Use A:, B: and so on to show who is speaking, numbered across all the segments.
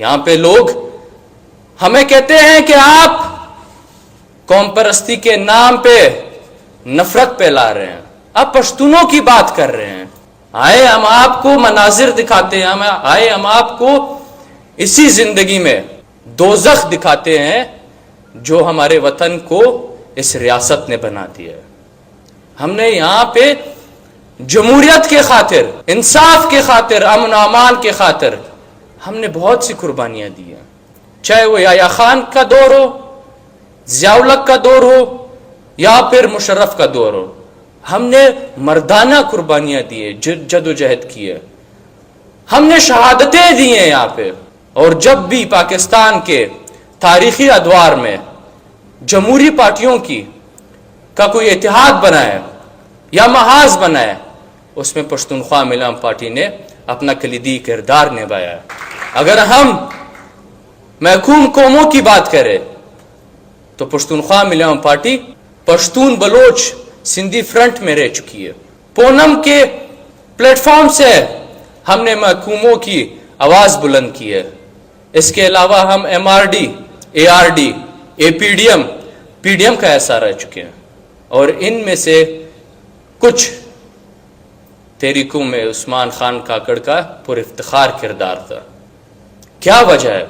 A: یہاں پہ لوگ ہمیں کہتے ہیں کہ آپ قوم پرستی کے نام پہ نفرت پھیلا رہے ہیں، آپ پشتونوں کی بات کر رہے ہیں۔ آئے ہم آپ کو مناظر دکھاتے ہیں، آئے ہم آپ کو اسی زندگی میں دوزخ دکھاتے ہیں جو ہمارے وطن کو اس ریاست نے بنا دیا ہے۔ ہم نے یہاں پہ جمہوریت کے خاطر، انصاف کے خاطر، امن و امان کے خاطر ہم نے بہت سی قربانیاں دی ہیں، چاہے وہ یحییٰ خان کا دور ہو، ضیاء الحق کا دور ہو، یا پھر مشرف کا دور ہو۔ ہم نے مردانہ قربانیاں دی ہیں، جد و جہد کی ہے، ہم نے شہادتیں دی ہیں یہاں پہ۔ اور جب بھی پاکستان کے تاریخی ادوار میں جمہوری پارٹیوں کا کوئی اتحاد بنا ہے یا محاذ بنا ہے، اس میں پشتونخوا ملام پارٹی نے اپنا کلیدی کردار نبھایا ہے۔ اگر ہم محکوم قوموں کی بات کریں تو پشتونخوا ملام پارٹی پشتون بلوچ سندھی فرنٹ میں رہ چکی ہے۔ پونم کے پلیٹ فارم سے ہم نے محکوموں کی آواز بلند کی ہے۔ اس کے علاوہ ہم ایم آر ڈی، اے آر ڈی، اے پی ڈی ایم کا ایسا رہ چکے ہیں، اور ان میں سے کچھ تحریکوں میں عثمان خان کاکڑ کا پر افتخار کردار تھا۔ کیا وجہ ہے؟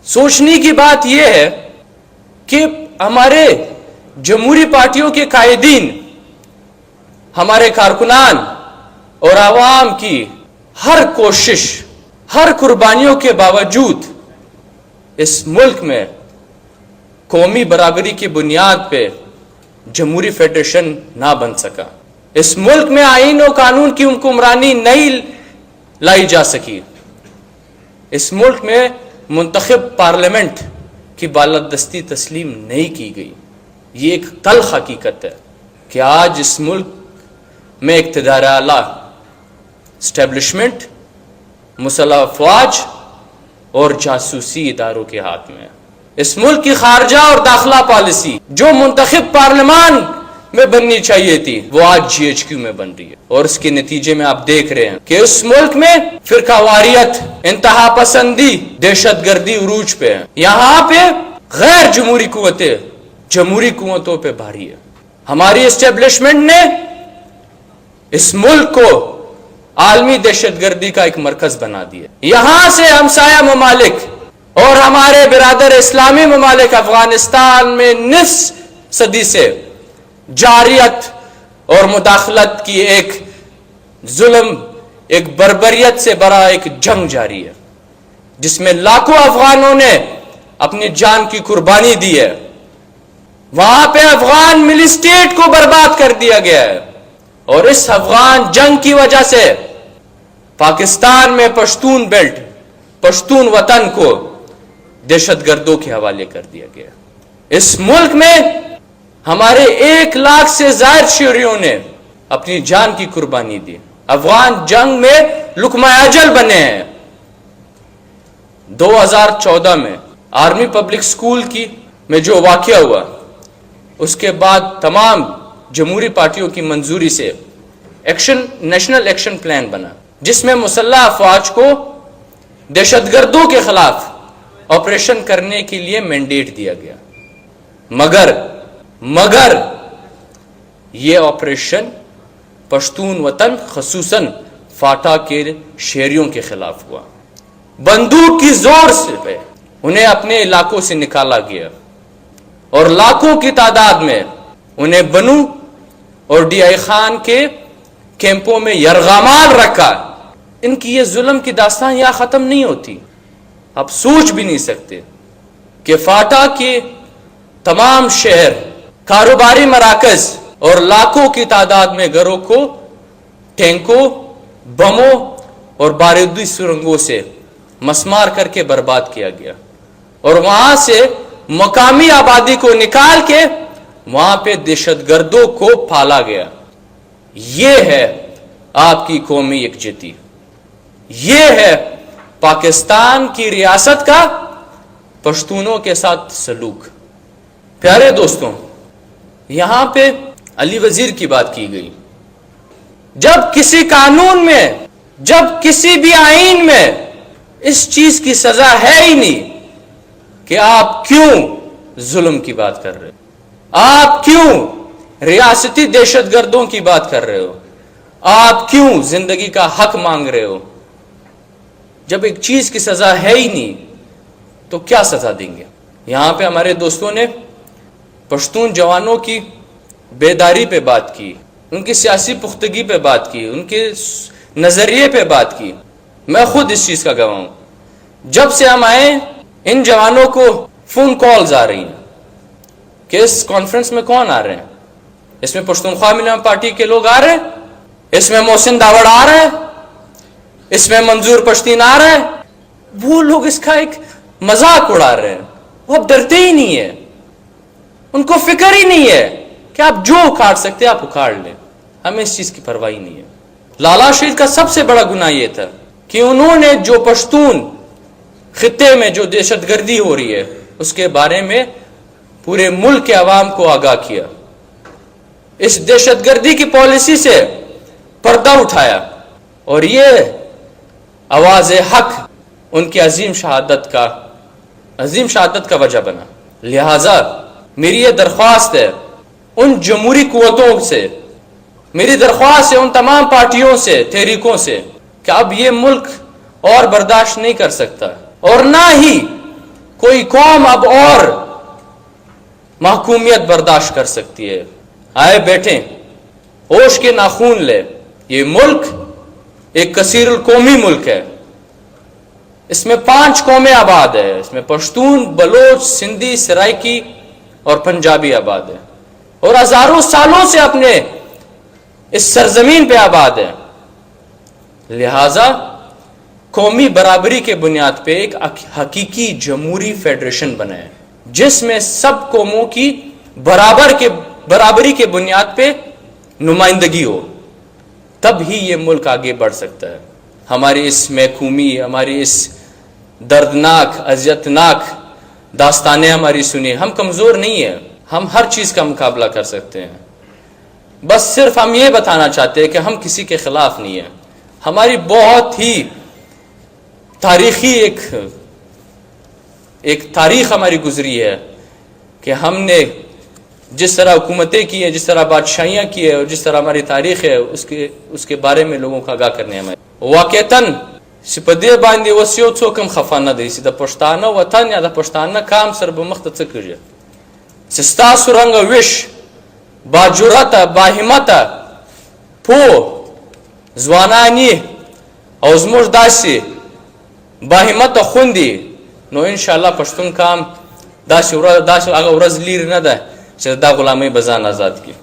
A: سوچنے کی بات یہ ہے کہ ہمارے جمہوری پارٹیوں کے قائدین، ہمارے کارکنان اور عوام کی ہر کوشش، ہر قربانیوں کے باوجود اس ملک میں قومی برابری کی بنیاد پہ جمہوری فیڈریشن نہ بن سکا۔ اس ملک میں آئین و قانون کی حکمرانی نہیں لائی جا سکی۔ اس ملک میں منتخب پارلیمنٹ کی بالادستی تسلیم نہیں کی گئی۔ یہ ایک تلخ حقیقت ہے کہ آج اس ملک میں اقتدار اعلیٰ، اسٹیبلشمنٹ، مسلح افواج اور جاسوسی اداروں کے ہاتھ میں ہے۔ اس ملک کی خارجہ اور داخلہ پالیسی جو منتخب پارلیمان میں بننی چاہیے تھی، وہ آج جی ایچ کیو میں بن رہی ہے، اور اس کے نتیجے میں آپ دیکھ رہے ہیں کہ اس ملک میں فرقہ واریت، انتہا پسندی، دہشت گردی عروج پہ ہے۔ یہاں پہ غیر جمہوری قوتیں جمہوری قوتوں پہ بھاری ہے۔ ہماری اسٹیبلشمنٹ نے اس ملک کو عالمی دہشت گردی کا ایک مرکز بنا دیا۔ یہاں سے ہمسایہ ممالک اور ہمارے برادر اسلامی ممالک افغانستان میں نصف صدی سے جاریت اور مداخلت کی ایک ظلم، ایک بربریت سے بڑا ایک جنگ جاری ہے، جس میں لاکھوں افغانوں نے اپنی جان کی قربانی دی ہے۔ وہاں پہ افغان ملی اسٹیٹ کو برباد کر دیا گیا ہے، اور اس افغان جنگ کی وجہ سے پاکستان میں پشتون بیلٹ، پشتون وطن کو دہشت گردوں کے حوالے کر دیا گیا۔ اس ملک میں ہمارے 1 لاکھ سے زائد شہریوں نے اپنی جان کی قربانی دی، افغان جنگ میں لقمہ اجل بنے ہیں۔ 2014 میں آرمی پبلک سکول میں جو واقعہ ہوا، اس کے بعد تمام جمہوری پارٹیوں کی منظوری سے نیشنل ایکشن پلان بنا، جس میں مسلح افواج کو دہشت گردوں کے خلاف آپریشن کرنے کے لیے مینڈیٹ دیا گیا۔ مگر یہ آپریشن پشتون وطن خصوصاً فاٹا کے شہریوں کے خلاف ہوا۔ بندوق کی زور سے پہ انہیں اپنے علاقوں سے نکالا گیا، اور لاکھوں کی تعداد میں انہیں بنو اور ڈی آئی خان کے کیمپوں میں یرغمال رکھا۔ ان کی یہ ظلم کی داستان یہاں ختم نہیں ہوتی۔ آپ سوچ بھی نہیں سکتے کہ فاٹا کے تمام شہر، کاروباری مراکز اور لاکھوں کی تعداد میں گھروں کو ٹینکوں، بموں اور بارودی سرنگوں سے مسمار کر کے برباد کیا گیا، اور وہاں سے مقامی آبادی کو نکال کے وہاں پہ دہشت گردوں کو پالا گیا۔ یہ ہے آپ کی قومی یکجہتی، یہ ہے پاکستان کی ریاست کا پشتونوں کے ساتھ سلوک۔ پیارے دوستوں، یہاں پہ علی وزیر کی بات کی گئی۔ جب کسی قانون میں، جب کسی بھی آئین میں اس چیز کی سزا ہے ہی نہیں کہ آپ کیوں ظلم کی بات کر رہے ہو، آپ کیوں ریاستی دہشت گردوں کی بات کر رہے ہو، آپ کیوں زندگی کا حق مانگ رہے ہو. جب ایک چیز کی سزا ہے ہی نہیں تو کیا سزا دیں گے؟ یہاں پہ ہمارے دوستوں نے پشتون جوانوں کی بیداری پہ بات کی، ان کی سیاسی پختگی پہ بات کی، ان کے نظریے پہ بات کی. میں خود اس چیز کا گواہ ہوں. جب سے ہم آئے ان جوانوں کو فون کالز آ رہی ہیں کہ اس کانفرنس میں کون آ رہے ہیں، اس میں پشتونخوا ملن پارٹی کے لوگ آ رہے ہیں، اس میں محسن داوڑ آ رہا ہے، اس میں منظور پشتین آ رہا ہے. وہ لوگ اس کا ایک مذاق اڑا رہے ہیں. وہ اب ڈرتے ہی نہیں ہے، ان کو فکر ہی نہیں ہے کہ آپ جو اکھاڑ سکتے آپ اکھاڑ لیں. ہمیں اس چیز کی پرواہ نہیں ہے. لالا شہید کا سب سے بڑا گناہ یہ تھا کہ انہوں نے جو پشتون خطے میں جو دہشت گردی ہو رہی ہے اس کے بارے میں پورے ملک کے عوام کو آگاہ کیا، اس دہشت گردی کی پالیسی سے پردہ اٹھایا، اور یہ آواز حق ان کی عظیم شہادت کا وجہ بنا. لہذا میری یہ درخواست ہے ان جمہوری قوتوں سے، میری درخواست ہے ان تمام پارٹیوں سے، تحریکوں سے، کہ اب یہ ملک اور برداشت نہیں کر سکتا، اور نہ ہی کوئی قوم اب اور محکومیت برداشت کر سکتی ہے. آئے بیٹھیں، ہوش کے ناخون لے. یہ ملک ایک کثیر القومی ملک ہے، اس میں 5 قومیں آباد ہے، اس میں پشتون، بلوچ، سندھی، سرائکی اور پنجابی آباد ہے، اور ہزاروں سالوں سے اپنے اس سرزمین پہ آباد ہے. لہذا قومی برابری کے بنیاد پہ ایک حقیقی جمہوری فیڈریشن بنائے جس میں سب قوموں کی برابری کے بنیاد پہ نمائندگی ہو، تب ہی یہ ملک آگے بڑھ سکتا ہے. ہماری اس محکومی، ہماری اس دردناک، اذیتناک داستانیں ہماری سنی. ہم کمزور نہیں ہیں، ہم ہر چیز کا مقابلہ کر سکتے ہیں. بس صرف ہم یہ بتانا چاہتے ہیں کہ ہم کسی کے خلاف نہیں ہیں. ہماری بہت ہی تاریخی ایک تاریخ ہماری گزری ہے کہ ہم نے جس طرح حکومتیں کی ہیں، جس طرح بادشاہیاں کی ہے، اور جس طرح ہماری تاریخ ہے اس کے بارے میں لوگوں کا آگاہ کرنے ہمیں واقعتاً سپدے باندې اوس یو څوک هم خفه نه دی چې د پښتانه وطن یا د پښتانه قام سره به مخ ته څه کړي، چې ستاسو رنګه ویش باجرته، باهمته، پوه ځوانان او زموږ داسې باهمته خوندې، نو انشاءالله پښتون قام داسې هغه ورځ لرې نه ده چې دا غلامۍ به ځان آزاد کړي.